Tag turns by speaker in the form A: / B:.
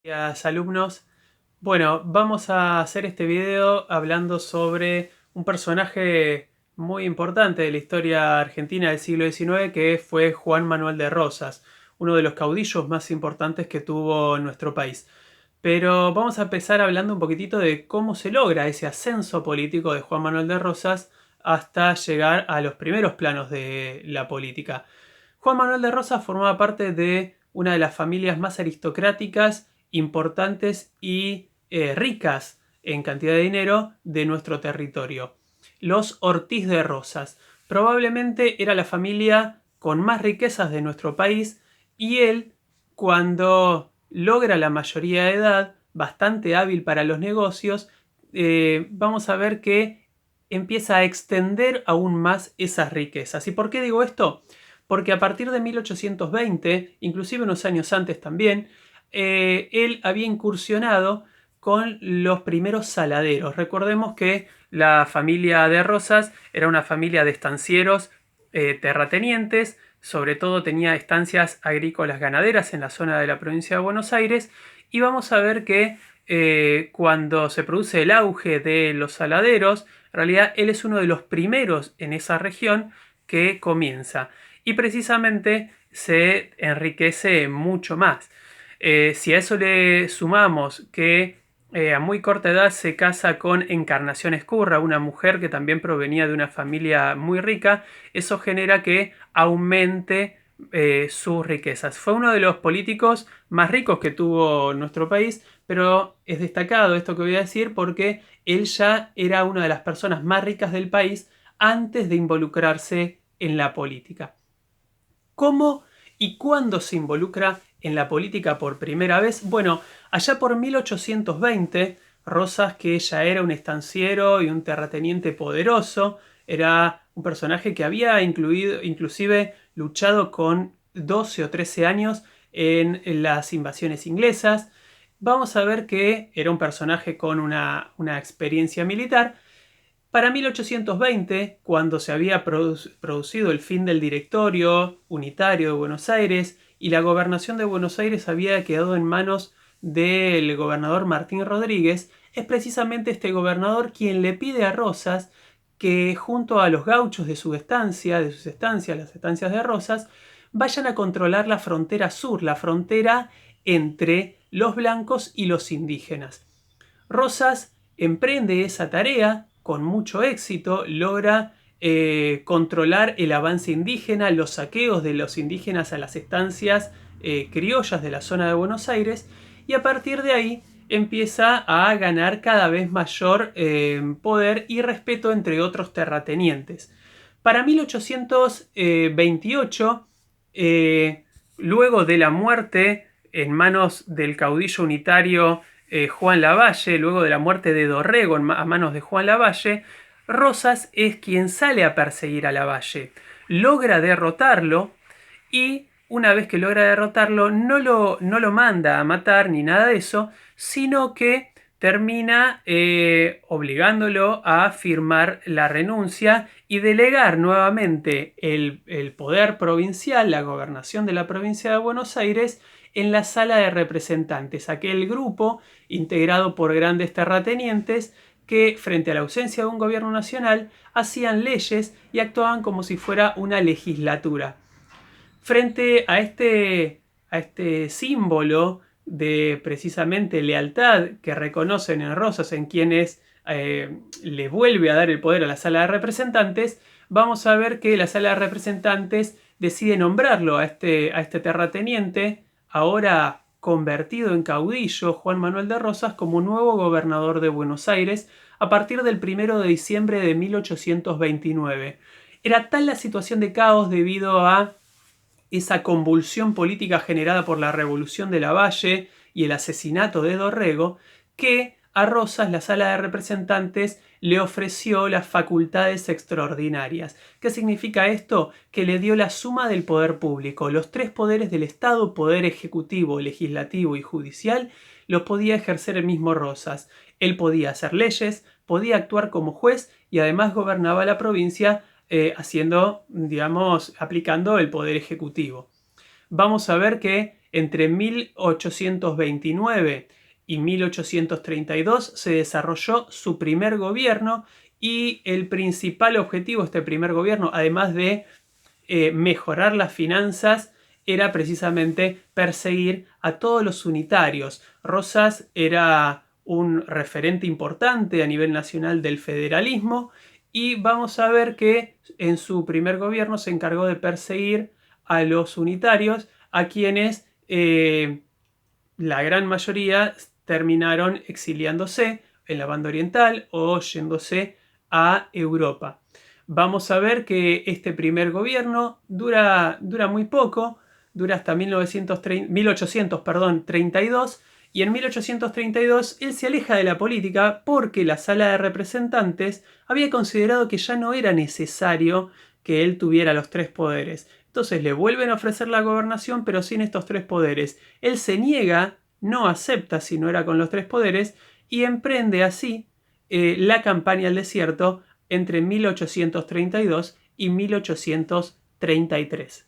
A: Días, alumnos. Bueno, vamos a hacer este video hablando sobre un personaje muy importante de la historia argentina del siglo XIX, que fue Juan Manuel de Rosas, uno de los caudillos más importantes que tuvo nuestro país. Pero vamos a empezar hablando un poquitito de cómo se logra ese ascenso político de Juan Manuel de Rosas hasta llegar a los primeros planos de la política. Juan Manuel de Rosas formaba parte de una de las familias más aristocráticas, importantes y ricas en cantidad de dinero de nuestro territorio. Los Ortiz de Rosas. Probablemente era la familia con más riquezas de nuestro país y él, cuando logra la mayoría de edad, bastante hábil para los negocios, vamos a ver que empieza a extender aún más esas riquezas. ¿Y por qué digo esto? Porque a partir de 1820, inclusive unos años antes también, él había incursionado con los primeros saladeros. Recordemos que la familia de Rosas era una familia de estancieros terratenientes, sobre todo tenía estancias agrícolas ganaderas en la zona de la provincia de Buenos Aires, y vamos a ver que cuando se produce el auge de los saladeros, en realidad él es uno de los primeros en esa región que comienza y precisamente se enriquece mucho más. Si a eso le sumamos que a muy corta edad se casa con Encarnación Ezcurra, una mujer que también provenía de una familia muy rica, eso genera que aumente sus riquezas. Fue uno de los políticos más ricos que tuvo nuestro país, pero es destacado esto que voy a decir porque él ya era una de las personas más ricas del país antes de involucrarse en la política. ¿Cómo y cuándo se involucra en la política por primera vez? Bueno, allá por 1820, Rosas, que ya era un estanciero y un terrateniente poderoso, era un personaje que había inclusive luchado con 12 o 13 años en las invasiones inglesas. Vamos a ver que era un personaje con una experiencia militar. Para 1820, cuando se había producido el fin del Directorio Unitario de Buenos Aires y la gobernación de Buenos Aires había quedado en manos del gobernador Martín Rodríguez, es precisamente este gobernador quien le pide a Rosas que junto a los gauchos de sus estancias, las estancias de Rosas, vayan a controlar la frontera sur, la frontera entre los blancos y los indígenas. Rosas emprende esa tarea con mucho éxito, logra controlar el avance indígena, los saqueos de los indígenas a las estancias criollas de la zona de Buenos Aires, y a partir de ahí empieza a ganar cada vez mayor poder y respeto entre otros terratenientes. Para 1828, luego de la muerte en manos del caudillo unitario Juan Lavalle, luego de la muerte de Dorrego a manos de Juan Lavalle, Rosas es quien sale a perseguir a Lavalle. Logra derrotarlo y una vez que logra derrotarlo no lo manda a matar ni nada de eso, sino que termina obligándolo a firmar la renuncia y delegar nuevamente el poder provincial, la gobernación de la provincia de Buenos Aires, en la Sala de Representantes, aquel grupo integrado por grandes terratenientes que, frente a la ausencia de un gobierno nacional, hacían leyes y actuaban como si fuera una legislatura. Frente a este símbolo de precisamente lealtad que reconocen en Rosas, en quienes le vuelve a dar el poder a la Sala de Representantes, vamos a ver que la Sala de Representantes decide nombrarlo a este terrateniente, ahora convertido en caudillo, Juan Manuel de Rosas, como nuevo gobernador de Buenos Aires a partir del 1 de diciembre de 1829. Era tal la situación de caos debido a esa convulsión política generada por la revolución de Lavalle y el asesinato de Dorrego, que a Rosas la Sala de Representantes le ofreció las facultades extraordinarias. ¿Qué significa esto? Que le dio la suma del poder público. Los tres poderes del Estado, poder ejecutivo, legislativo y judicial, los podía ejercer el mismo Rosas. Él podía hacer leyes, podía actuar como juez y además gobernaba la provincia haciendo, digamos, aplicando el poder ejecutivo. Vamos a ver que Entre 1829 y 1832 se desarrolló su primer gobierno y el principal objetivo de este primer gobierno, además de mejorar las finanzas, era precisamente perseguir a todos los unitarios. Rosas era un referente importante a nivel nacional del federalismo y vamos a ver que en su primer gobierno se encargó de perseguir a los unitarios, a quienes la gran mayoría terminaron exiliándose en la banda oriental o yéndose a Europa. Vamos a ver que este primer gobierno dura muy poco, dura hasta 1832, y en 1832 él se aleja de la política porque la Sala de Representantes había considerado que ya no era necesario que él tuviera los tres poderes. Entonces le vuelven a ofrecer la gobernación, pero sin estos tres poderes. Él se niega, no acepta si no era con los tres poderes, y emprende así la campaña al desierto entre 1832 y 1833.